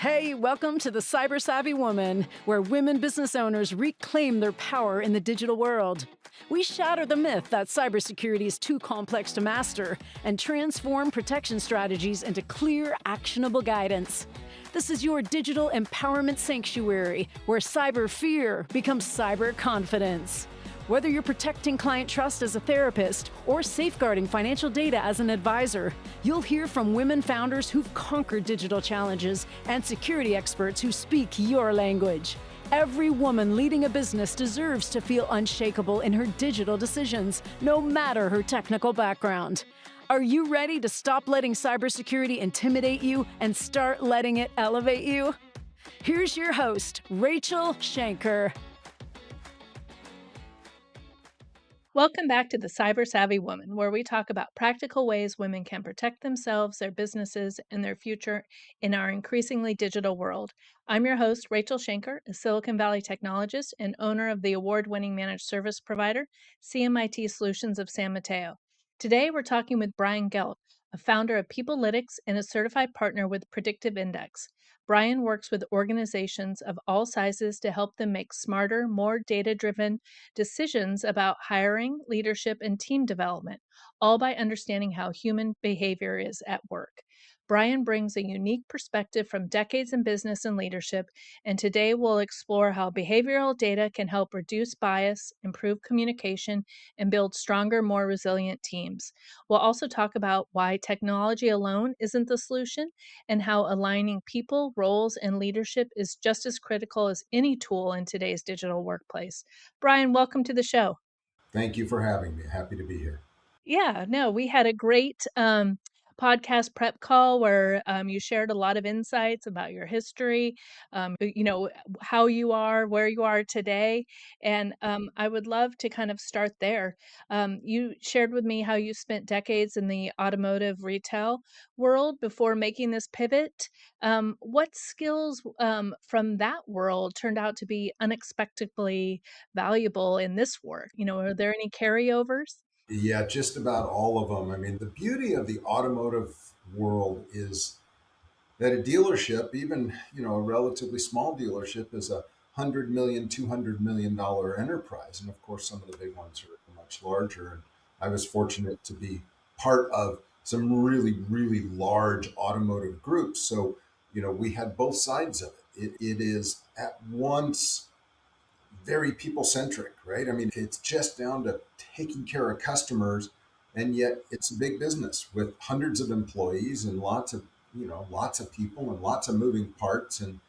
Hey, welcome to the Cyber Savvy Woman, where women business owners reclaim their power in the digital world. We shatter the myth that cybersecurity is too complex to master and transform protection strategies into clear, actionable guidance. This is your digital empowerment sanctuary, where cyber fear becomes cyber confidence. Whether you're protecting client trust as a therapist or safeguarding financial data as an advisor, you'll hear from women founders who've conquered digital challenges and security experts who speak your language. Every woman leading a business deserves to feel unshakable in her digital decisions, no matter her technical background. Are you ready to stop letting cybersecurity intimidate you and start letting it elevate you? Here's your host, Rachele Schainker. Welcome back to the Cyber Savvy Woman, where we talk about practical ways women can protect themselves, their businesses, and their future in our increasingly digital world. I'm your host, Rachele Schainker, a Silicon Valley technologist and owner of the award-winning managed service provider, CMIT Solutions of San Mateo. Today, we're talking with Brian Gelt, a founder of PeopleLytics and a certified partner with Predictive Index. Brian works with organizations of all sizes to help them make smarter, more data-driven decisions about hiring, leadership, and team development, all by understanding how human behavior is at work. Brian brings a unique perspective from decades in business and leadership, and today we'll explore how behavioral data can help reduce bias, improve communication, and build stronger, more resilient teams. We'll also talk about why technology alone isn't the solution and how aligning people, roles, and leadership is just as critical as any tool in today's digital workplace. Brian, welcome to the show. Thank you for having me. Happy to be here. Yeah, no, we had a great podcast prep call where you shared a lot of insights about your history, how you are, where you are today. And I would love to kind of start there. You shared with me how you spent decades in the automotive retail world before making this pivot. What skills from that world turned out to be unexpectedly valuable in this work? Are there any carryovers? Yeah, just about all of them. I mean, the beauty of the automotive world is that a dealership, even a relatively small dealership, is $100 million, $200 million enterprise, and of course, some of the big ones are much larger. And I was fortunate to be part of some really, really large automotive groups. So, we had both sides of it. It is at once very people centric, right? I mean, it's just down to taking care of customers, and yet it's a big business with hundreds of employees and lots of people and lots of moving parts. And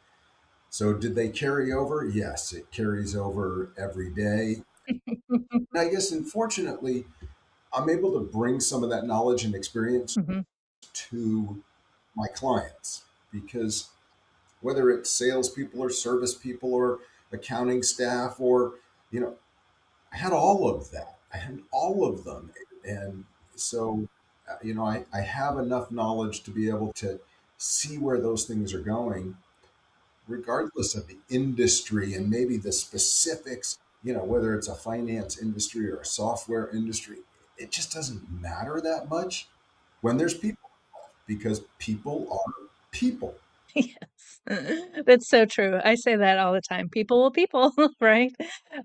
so, did they carry over? Yes, it carries over every day. And I guess, unfortunately, I'm able to bring some of that knowledge and experience Mhm. to my clients because whether it's salespeople or service people or accounting staff or you know I had all of that. I had all of them. And so, I have enough knowledge to be able to see where those things are going, regardless of the industry and maybe the specifics, whether it's a finance industry or a software industry. It just doesn't matter that much when there's people, because people are people. Yes. That's so true. I say that all the time. People will people, right?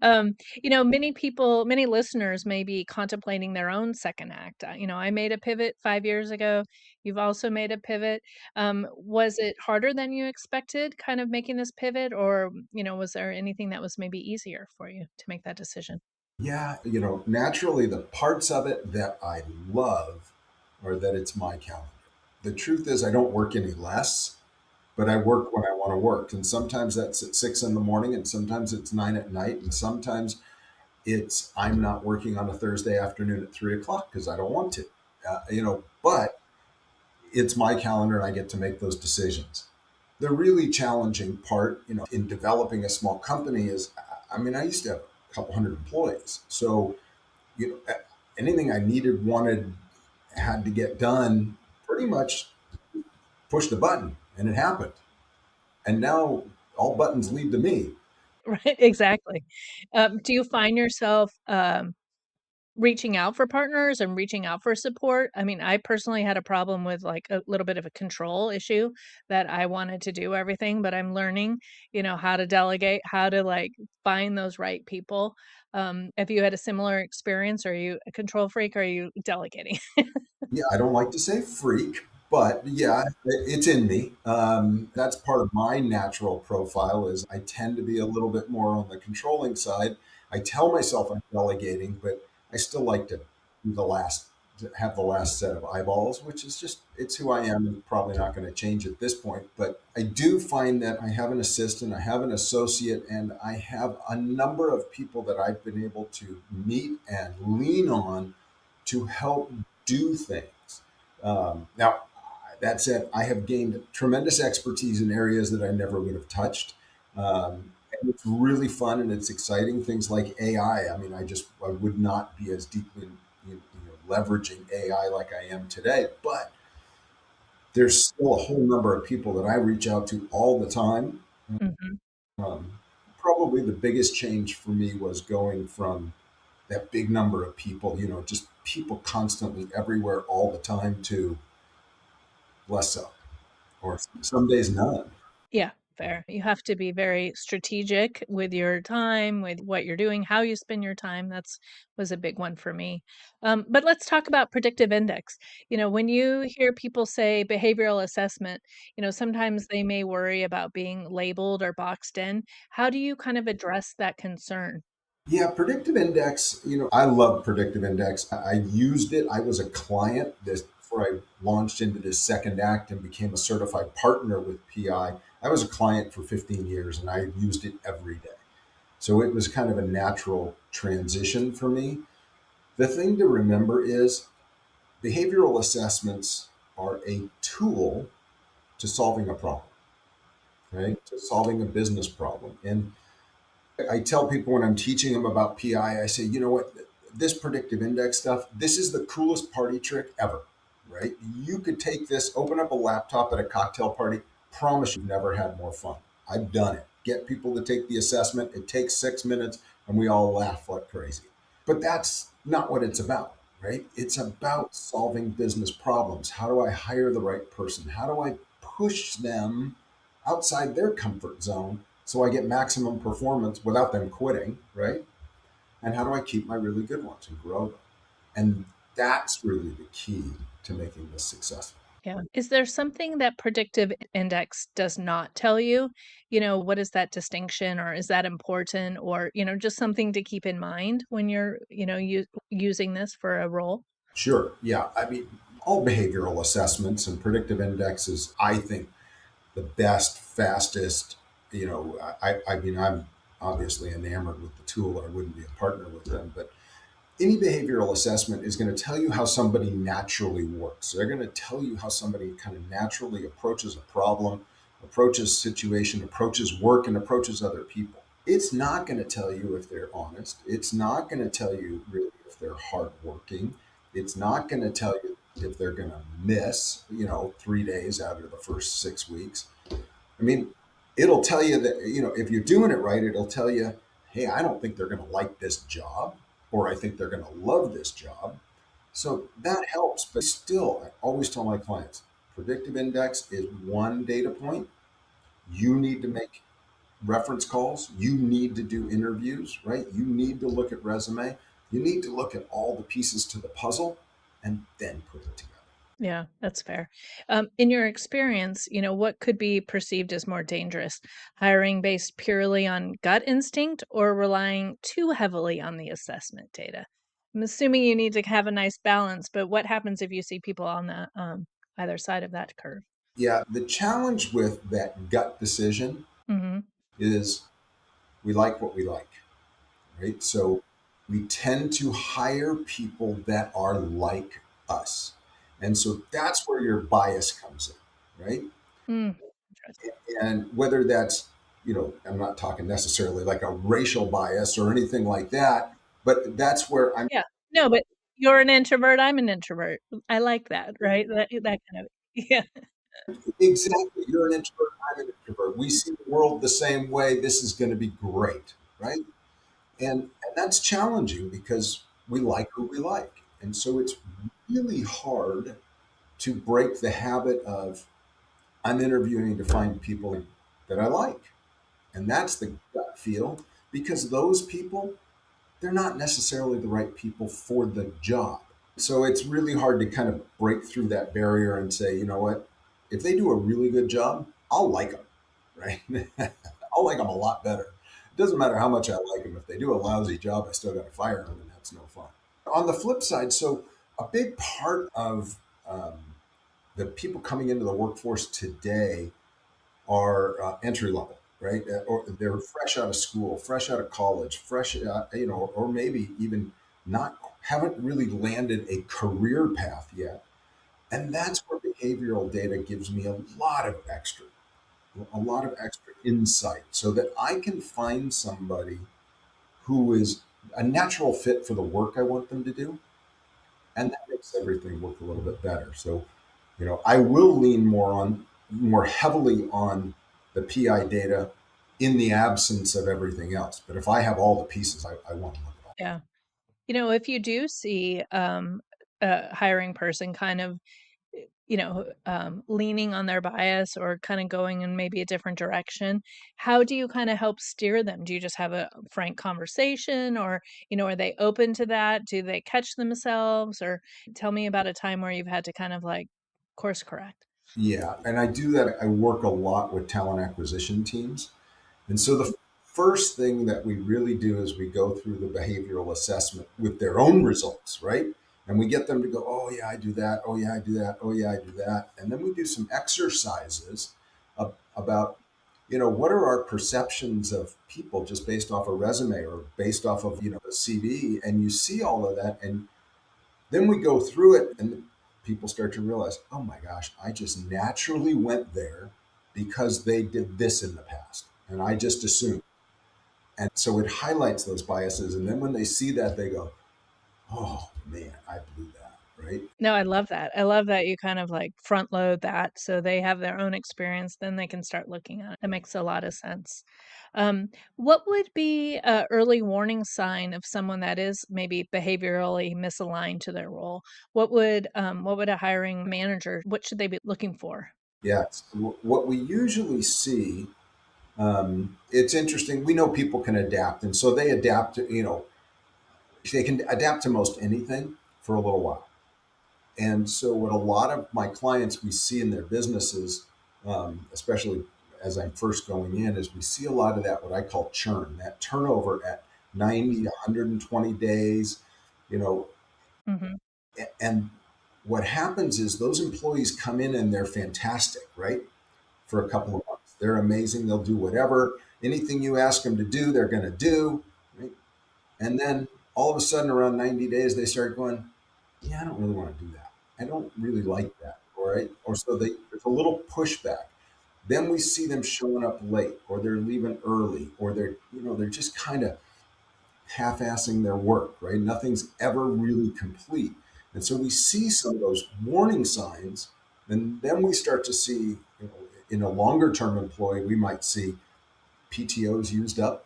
Many listeners may be contemplating their own second act. I made a pivot 5 years ago. You've also made a pivot. Was it harder than you expected, kind of making this pivot, or was there anything that was maybe easier for you to make that decision? Yeah, naturally, the parts of it that I love are that it's my calendar. The truth is, I don't work any less, but I work when I want to work. And sometimes that's at 6 in the morning, and sometimes it's 9 at night, and sometimes it's I'm not working on a Thursday afternoon at 3 o'clock because I don't want to. But it's my calendar, and I get to make those decisions. The really challenging part, in developing a small company is, I mean, I used to have a couple hundred employees, so anything I needed, wanted, had to get done, pretty much pushed a button, and it happened. And now all buttons lead to me. Right, exactly. Do you find yourself reaching out for partners and reaching out for support. I mean, I personally had a problem with like a little bit of a control issue that I wanted to do everything, but I'm learning, how to delegate, how to like find those right people. Have you had a similar experience? Are you a control freak or are you delegating? Yeah, I don't like to say freak, but yeah, it's in me. That's part of my natural profile is I tend to be a little bit more on the controlling side. I tell myself I'm delegating, but I still like to be the last to have the last set of eyeballs, which is just it's who I am and probably not going to change at this point. But I do find that I have an assistant, I have an associate, and I have a number of people that I've been able to meet and lean on to help do things. Now, that said, I have gained tremendous expertise in areas that I never would have touched. And it's really fun and it's exciting. Things like AI. I mean, I would not be as deeply leveraging AI like I am today. But there's still a whole number of people that I reach out to all the time. Mhm. Um, Probably the biggest change for me was going from that big number of people, just people constantly everywhere all the time to less so, or some days none. Yeah, fair. You have to be very strategic with your time, with what you're doing, how you spend your time. That's was a big one for me. But let's talk about predictive index. When you hear people say behavioral assessment, sometimes they may worry about being labeled or boxed in. How do you kind of address that concern? Yeah, predictive index, I love predictive index. I used it. I was a client this before I launched into this second act and became a certified partner with PI. I was a client for 15 years and I used it every day. So it was kind of a natural transition for me. The thing to remember is behavioral assessments are a tool to solving a problem, right? To solving a business problem. And I tell people when I'm teaching them about PI, I say, you know what, this predictive index stuff, this is the coolest party trick ever, right? You could take this, open up a laptop at a cocktail party, promise you've never had more fun. I've done it. Get people to take the assessment. It takes 6 minutes and we all laugh like crazy. But that's not what it's about, right? It's about solving business problems. How do I hire the right person? How do I push them outside their comfort zone so I get maximum performance without them quitting, right? And how do I keep my really good ones and grow them? And that's really the key to making this successful. Yeah. Is there something that predictive index does not tell you? What is that distinction or is that important or, just something to keep in mind when you're, using this for a role? Sure. Yeah. I mean, all behavioral assessments and predictive indexes, I think the best, fastest, I mean, I'm obviously enamored with the tool or I wouldn't be a partner with them, but any behavioral assessment is going to tell you how somebody naturally works. They're going to tell you how somebody kind of naturally approaches a problem, approaches a situation, approaches work, and approaches other people. It's not going to tell you if they're honest. It's not going to tell you really if they're hardworking. It's not going to tell you if they're going to miss, 3 days out of the first 6 weeks. I mean, it'll tell you that, if you're doing it right, it'll tell you, hey, I don't think they're going to like this job, or I think they're going to love this job. So that helps. But still, I always tell my clients predictive index is one data point. You need to make reference calls. You need to do interviews, right? You need to look at resume. You need to look at all the pieces to the puzzle and then put it together. Yeah, that's fair. In your experience, what could be perceived as more dangerous? Hiring based purely on gut instinct or relying too heavily on the assessment data? I'm assuming you need to have a nice balance, but what happens if you see people on the either side of that curve? Yeah, the challenge with that gut decision Hmm. is we like what we like, right? So we tend to hire people that are like us. And so that's where your bias comes in, right? Mm, interesting. And whether that's, I'm not talking necessarily like a racial bias or anything like that, but that's where I'm Yeah. No, but you're an introvert. I'm an introvert. I like that, right? That kind of, yeah. exactly, you're an introvert, I'm an introvert. We see the world the same way. This is going to be great, right? And that's challenging because we like who we like. And so it's really hard to break the habit of I'm interviewing to find people that I like. And that's the gut feel, because those people, they're not necessarily the right people for the job. So it's really hard to kind of break through that barrier and say, you know what, if they do a really good job, I'll like them, right? I'll like them a lot better. It doesn't matter how much I like them. If they do a lousy job, I still got to fire them, and that's no fun. On the flip side, so a big part of the people coming into the workforce today are entry level, right? Or they're fresh out of school, fresh out of college, fresh, or maybe even not haven't really landed a career path yet. And that's where behavioral data gives me a lot of extra insight, so that I can find somebody who is a natural fit for the work I want them to do, and that makes everything look a little bit better. So, I will lean more heavily on the PI data in the absence of everything else. But if I have all the pieces, I want to look at all. Yeah. If you do see a hiring person kind of, leaning on their bias or kind of going in maybe a different direction, how do you kind of help steer them? Do you just have a frank conversation, or, are they open to that? Do they catch themselves? Or tell me about a time where you've had to kind of like course correct. Yeah, and I do that. I work a lot with talent acquisition teams. And so the first thing that we really do is we go through the behavioral assessment with their own results, right? And we get them to go, oh, yeah, I do that. Oh, yeah, I do that. Oh, yeah, I do that. And then we do some exercises about, what are our perceptions of people just based off a resume or based off of, a CV. And you see all of that. And then we go through it, and people start to realize, oh my gosh, I just naturally went there because they did this in the past. And I just assumed. And so it highlights those biases. And then when they see that, they go, oh man, I blew that. Right. No, I love that. I love that you kind of like front load that so they have their own experience, then they can start looking at it. That makes a lot of sense. What would be a early warning sign of someone that is maybe behaviorally misaligned to their role? What would a hiring manager, what should they be looking for? Yes. What we usually see, it's interesting. We know people can adapt. And so they adapt to, they can adapt to most anything for a little while. And so, what a lot of my clients we see in their businesses, especially as I'm first going in, is we see a lot of that, what I call churn, that turnover at 90 to 120 days, you know, Hmm. and what happens is those employees come in and they're fantastic, right? For a couple of months. They're amazing. They'll do whatever, anything you ask them to do, they're going to do, right? And then all of a sudden, around 90 days, they start going, yeah, I don't really want to do that. I don't really like that. All right. Or so there's a little pushback. Then we see them showing up late, or they're leaving early, or they're just kind of half-assing their work, right? Nothing's ever really complete. And so we see some of those warning signs, and then we start to see, in a longer term employee, we might see PTOs used up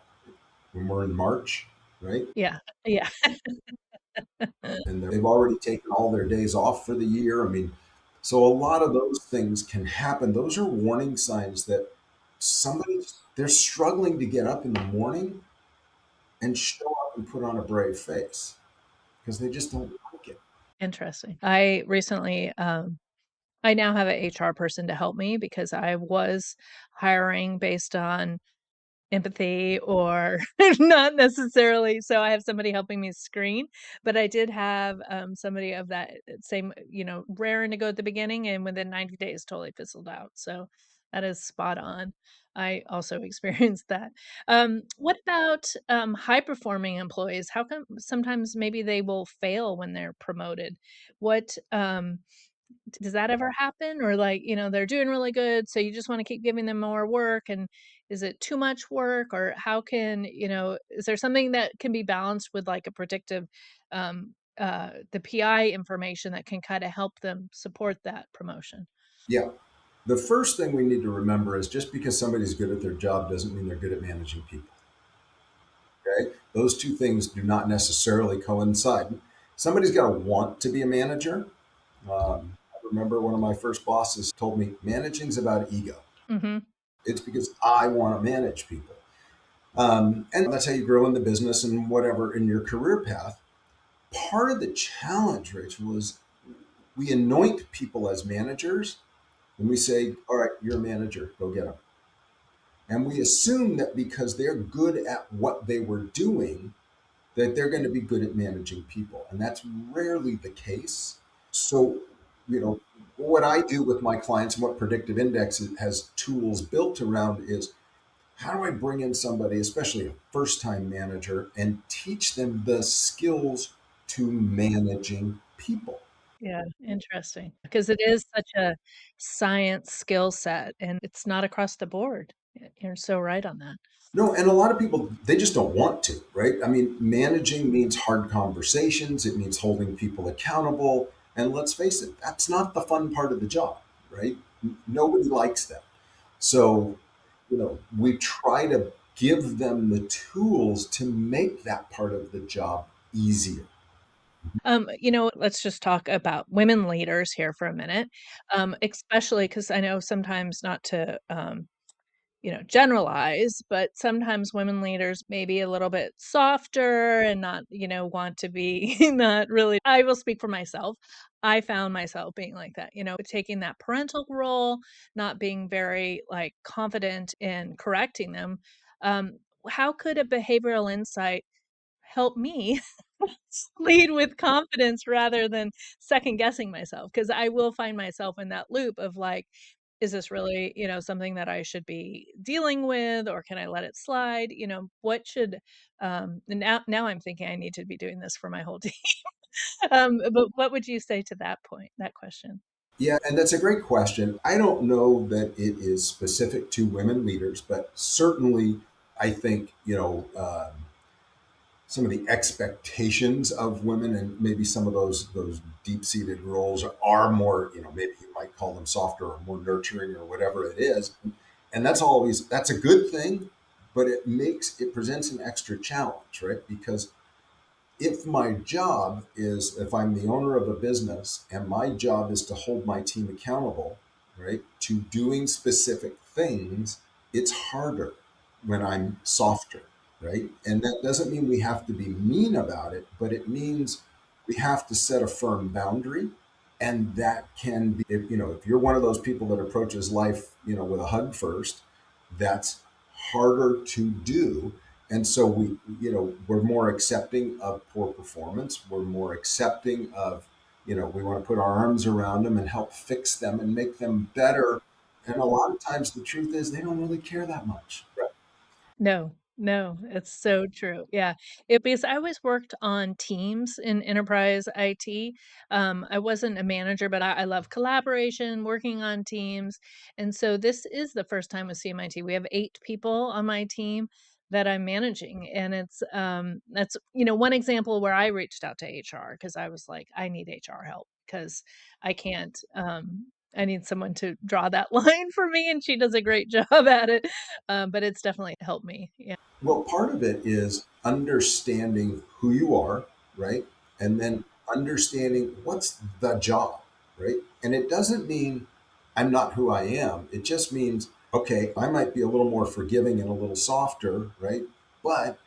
when we're in March, right? Yeah. Yeah. And they've already taken all their days off for the year. I mean, so a lot of those things can happen. Those are warning signs that somebody they're struggling to get up in the morning and show up and put on a brave face because they just don't like it. Interesting. I now have an HR person to help me because I was hiring based on empathy or not necessarily. So I have somebody helping me screen, but I did have somebody of that same, raring to go at the beginning and within 90 days totally fizzled out. So that is spot on. I also experienced that. What about high performing employees? How come sometimes maybe they will fail when they're promoted? What does that ever happen? Or like, they're doing really good, so you just wanna keep giving them more work, and is it too much work? Or how can, is there something that can be balanced with like a predictive, the PI information that can kinda help them support that promotion? Yeah. The first thing we need to remember is just because somebody's good at their job doesn't mean they're good at managing people. Okay. Those two things do not necessarily coincide. Somebody's got to want to be a manager. I remember one of my first bosses told me managing's about ego. Mm-hmm. It's because I want to manage people. And that's how you grow in the business and whatever in your career path. Part of the challenge, Rachel, is we anoint people as managers and we say, all right, you're a manager, go get them. And we assume that because they're good at what they were doing, that they're going to be good at managing people. And that's rarely the case. So, what I do with my clients and what Predictive Index has tools built around is how do I bring in somebody, especially a first time manager, and teach them the skills to managing people? Yeah, interesting. Because it is such a science skill set and it's not across the board. You're so right on that. No, and a lot of people, they just don't want to, right? I mean, managing means hard conversations, it means holding people accountable. And let's face it, that's not the fun part of the job, right? Nobody likes that. So, we try to give them the tools to make that part of the job easier. Let's just talk about women leaders here for a minute. Especially because I know sometimes not to generalize, but sometimes women leaders may be a little bit softer and not, want to be not really. I will speak for myself. I found myself being like that, taking that parental role, not being very like confident in correcting them. Um, how could a behavioral insight help me lead with confidence rather than second guessing myself? Because I will find myself in that loop of like, is this really, something that I should be dealing with, or can I let it slide? What should and now I'm thinking I need to be doing this for my whole team. But what would you say to that point, that question? Yeah, and that's a great question. I don't know that it is specific to women leaders, but certainly I think, some of the expectations of women and maybe some of those deep-seated roles are more, maybe you might call them softer or more nurturing or whatever it is. And that's a good thing, but it presents an extra challenge, right? Because if I'm the owner of a business and my job is to hold my team accountable, right, to doing specific things, it's harder when I'm softer, right? And that doesn't mean we have to be mean about it, but it means we have to set a firm boundary. And that can be, if you're one of those people that approaches life, with a hug first, that's harder to do. And so we're more accepting of poor performance. We're more accepting of, we want to put our arms around them and help fix them and make them better. And a lot of times the truth is they don't really care that much. Right. No, no, it's so true. Yeah. Because I always worked on teams in enterprise IT. I wasn't a manager, but I love collaboration, working on teams. And so this is the first time with CMIT. We have 8 people on my team that I'm managing. And that's, one example where I reached out to HR because I was like, I need HR help because I can't, I need someone to draw that line for me, and she does a great job at it. But it's definitely helped me. Yeah. Well, part of it is understanding who you are, right? And then understanding what's the job, right? And it doesn't mean I'm not who I am. It just means, okay, I might be a little more forgiving and a little softer, right? But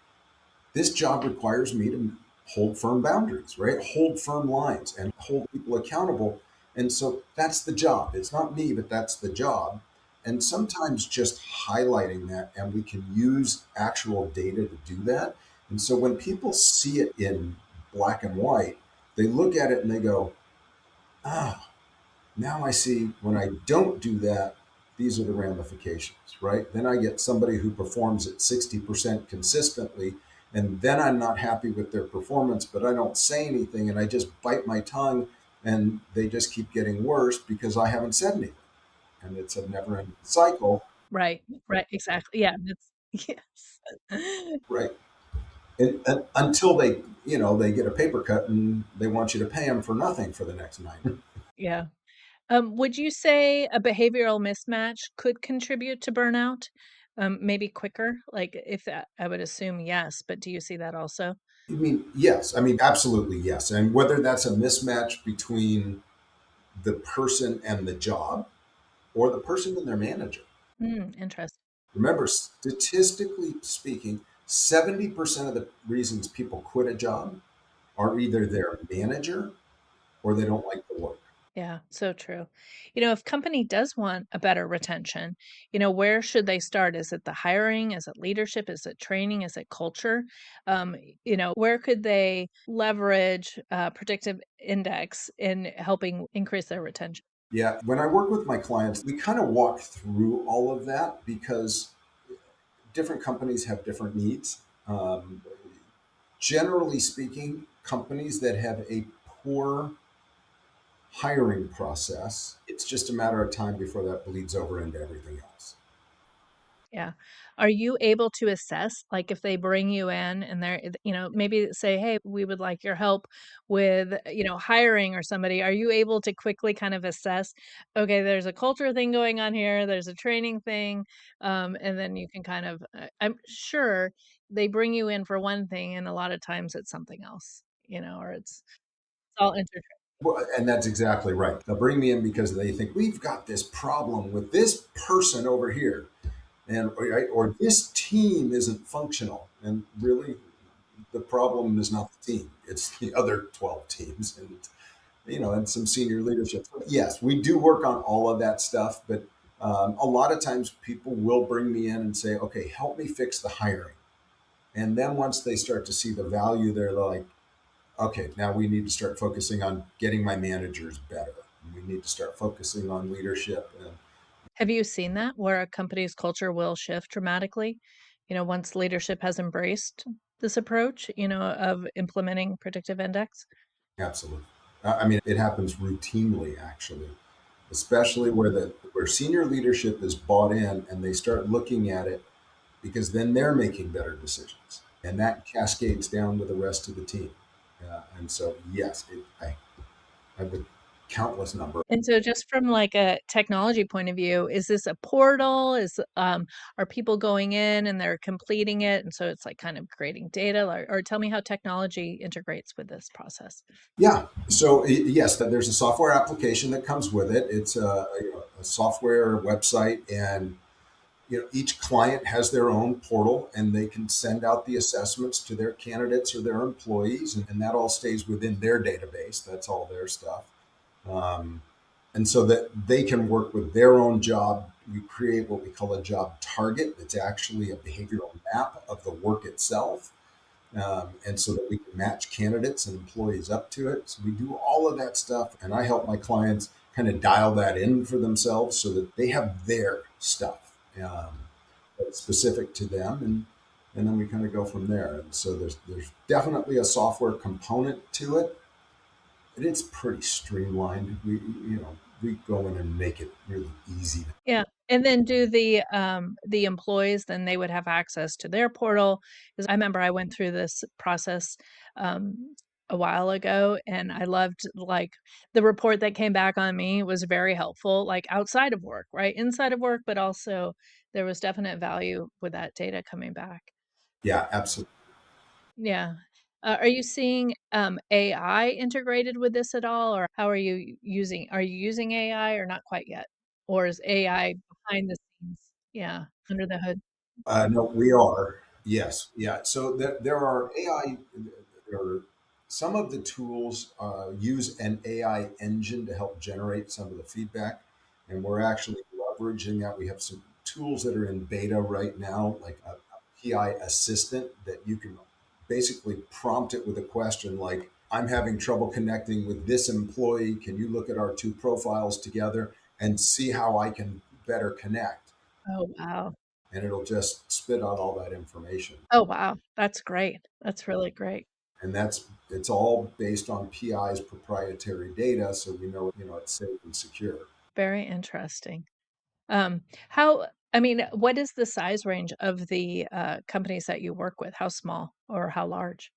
this job requires me to hold firm boundaries, right? Hold firm lines and hold people accountable. And so that's the job. It's not me, but that's the job. And sometimes just highlighting that, and we can use actual data to do that. And so when people see it in black and white, they look at it and they go, ah, now I see when I don't do that, these are the ramifications, right? Then I get somebody who performs at 60% consistently, and then I'm not happy with their performance, but I don't say anything and I just bite my tongue and they just keep getting worse because I haven't said anything. And it's a never ending cycle, Right, right, exactly. Yeah, that's yes. right? And until they get a paper cut and they want you to pay them for nothing for the next 9. Yeah. Would you say a behavioral mismatch could contribute to burnout? Maybe quicker? Like if that, I would assume yes, but do you see that also? I mean, yes. I mean, absolutely yes. And whether that's a mismatch between the person and the job or the person and their manager. Interesting. Remember, statistically speaking, 70% of the reasons people quit a job are either their manager or they don't like the work. Yeah, so true. If company does want a better retention, where should they start? Is it the hiring? Is it leadership? Is it training? Is it culture? Where could they leverage predictive index in helping increase their retention? Yeah, when I work with my clients, we kind of walk through all of that because different companies have different needs. Um, Generally speaking, companies that have a poor hiring process, it's just a matter of time before that bleeds over into everything else. Yeah. Are you able to assess, like, if they bring you in and they're, maybe say, "Hey, we would like your help with, hiring or somebody." Are you able to quickly kind of assess, "Okay, there's a culture thing going on here, there's a training thing," and then you can kind of I'm sure they bring you in for one thing, and a lot of times it's something else, or it's all inter. Well, and that's exactly right. They'll bring me in because they think we've got this problem with this person over here, and right, or this team isn't functional. And really, the problem is not the team; it's the other 12 teams, and and some senior leadership. Yes, we do work on all of that stuff, but a lot of times people will bring me in and say, "Okay, help me fix the hiring." And then once they start to see the value, they're like, okay, now we need to start focusing on getting my managers better. We need to start focusing on leadership. And Have you seen that where a company's culture will shift dramatically, once leadership has embraced this approach, of implementing predictive index? absolutely. I mean, it happens routinely, actually, especially where senior leadership is bought in and they start looking at it because then they're making better decisions, and that cascades down to the rest of the team. And so, yes, I have a countless number. And so just from like a technology point of view, is this a portal? Are people going in and they're completing it? And so it's like kind of creating data or tell me how technology integrates with this process. Yeah. So yes, there's a software application that comes with it. It's a software website, and each client has their own portal, and they can send out the assessments to their candidates or their employees, and that all stays within their database. That's all their stuff, um, and so that they can work with their own job. We create what we call a job target. It's actually a behavioral map of the work itself, and so that we can match candidates and employees up to it. So we do all of that stuff, and I help my clients kind of dial that in for themselves so that they have their stuff that's specific to them, and then we kind of go from there. And so there's definitely a software component to it, but it's pretty streamlined. We go in and make it really easy. Yeah, and then do the employees, then they would have access to their portal. Because I remember I went through this process, a while ago, and I loved, like, the report that came back on me was very helpful, like, outside of work, right? Inside of work, but also there was definite value with that data coming back. Yeah, absolutely. Yeah. Are you seeing, AI integrated with this at all, or how are you using AI or not quite yet? Or is AI behind the scenes? Yeah, under the hood. No, we are. Yes, yeah. So there are AI. There are some of the tools use an AI engine to help generate some of the feedback, and we're actually leveraging that. We have some tools that are in beta right now, like a PI assistant that you can basically prompt it with a question like, "I'm having trouble connecting with this employee. Can you look at our two profiles together and see how I can better connect?" Oh, wow. And it'll just spit out all that information. Oh, wow. That's great. That's really great. And it's all based on PI's proprietary data, so we know it's safe and secure. Very interesting. How I mean, what is the size range of the, companies that you work with? How small or how large?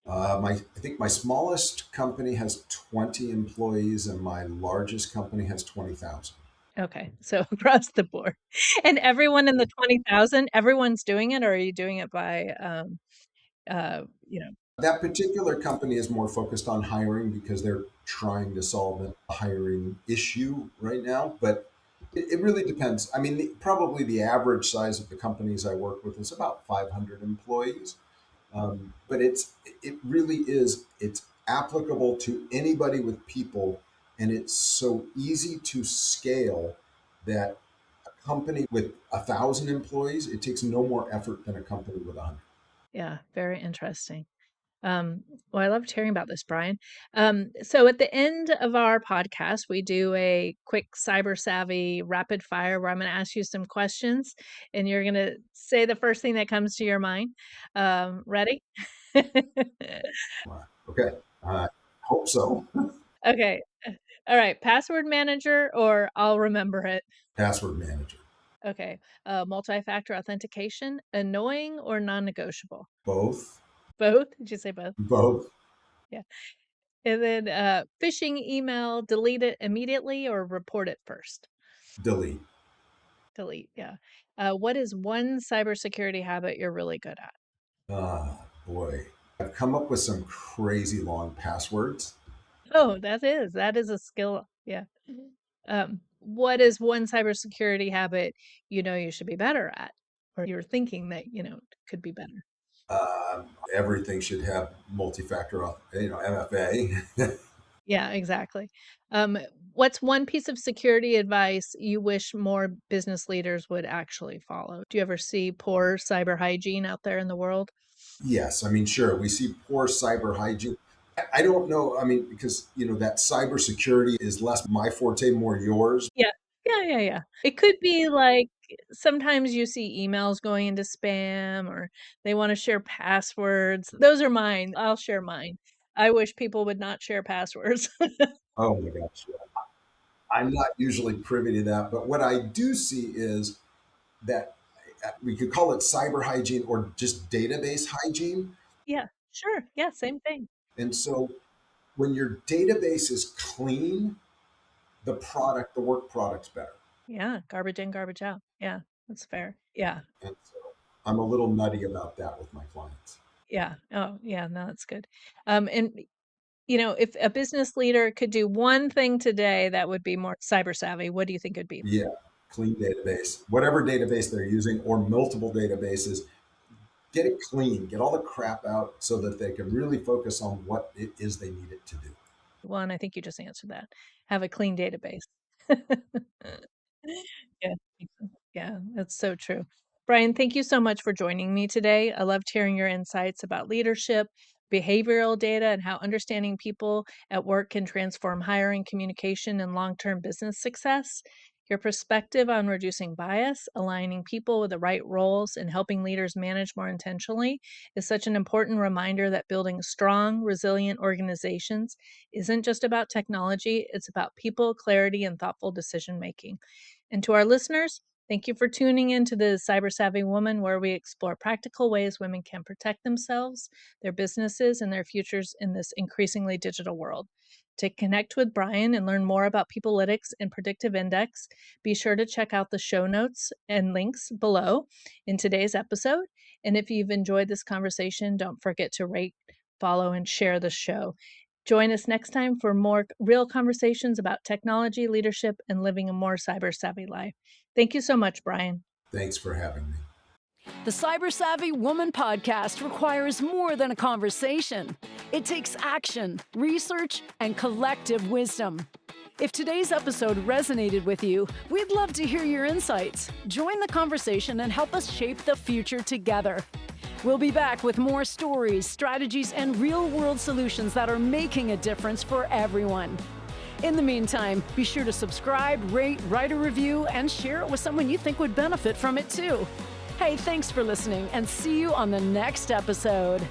I think my smallest company has 20 employees, and my largest company has 20,000. Okay, so across the board. And everyone in the 20,000, everyone's doing it, or are you doing it by, you know That particular company is more focused on hiring because they're trying to solve a hiring issue right now. But it really depends. I mean, probably the average size of the companies I work with is about 500 employees. But it really is, it's applicable to anybody with people, and it's so easy to scale that a company with 1,000 employees, it takes no more effort than a company with 100. Yeah, very interesting. Well, I loved hearing about this, Brian. So at the end of our podcast, we do a quick cyber savvy rapid fire where I'm going to ask you some questions and you're going to say the first thing that comes to your mind. Ready? Okay, I hope so. Okay. All right. Password manager or I'll remember it. Password manager. Okay. Multi-factor authentication, annoying or non-negotiable? Both. Both? Did you say both? Both. Yeah. And then phishing email, delete it immediately or report it first? Delete. Delete, yeah. What is one cybersecurity habit you're really good at? Ah, boy. I've come up with some crazy long passwords. Oh, that is a skill. Yeah. What is one cybersecurity habit you know you should be better at, or you're thinking that could be better? Everything should have multi-factor, MFA. Yeah, exactly. Um, what's one piece of security advice you wish more business leaders would actually follow? Do you ever see poor cyber hygiene out there in the world? Yes, I mean, sure, we see poor cyber hygiene. I don't know. I mean, because that cybersecurity is less my forte, more yours. Yeah. Yeah. It could be like sometimes you see emails going into spam or they want to share passwords. Those are mine. I'll share mine. I wish people would not share passwords. Oh my gosh, yeah. I'm not usually privy to that, but what I do see is that we could call it cyber hygiene or just database hygiene. Yeah, sure. Yeah, same thing. And so when your database is clean, the work product's better. Yeah, garbage in, garbage out. Yeah, that's fair. Yeah. And so I'm a little nutty about that with my clients. Yeah. Oh, yeah, no, that's good. And if a business leader could do one thing today that would be more cyber savvy, what do you think it'd be? Yeah, clean database, whatever database they're using, or multiple databases, get it clean, get all the crap out so that they can really focus on what it is they need it to do. Well, and I think you just answered that. Have a clean database. Yeah, yeah, that's so true. Brian, thank you so much for joining me today. I loved hearing your insights about leadership, behavioral data, and how understanding people at work can transform hiring, communication, and long-term business success. Your perspective on reducing bias, aligning people with the right roles, and helping leaders manage more intentionally is such an important reminder that building strong, resilient organizations isn't just about technology, it's about people, clarity, and thoughtful decision making. And to our listeners, thank you for tuning in to the Cyber Savvy Woman, where we explore practical ways women can protect themselves, their businesses, and their futures in this increasingly digital world. To connect with Brian and learn more about PeopleLytics and Predictive Index, be sure to check out the show notes and links below in today's episode. And if you've enjoyed this conversation, don't forget to rate, follow, and share the show. Join us next time for more real conversations about technology, leadership, and living a more cyber savvy life. Thank you so much, Brian. Thanks for having me. The Cyber Savvy Woman podcast requires more than a conversation. It takes action, research, and collective wisdom. If today's episode resonated with you, we'd love to hear your insights. Join the conversation and help us shape the future together. We'll be back with more stories, strategies, and real-world solutions that are making a difference for everyone. In the meantime, be sure to subscribe, rate, write a review, and share it with someone you think would benefit from it too. Hey, thanks for listening, and see you on the next episode.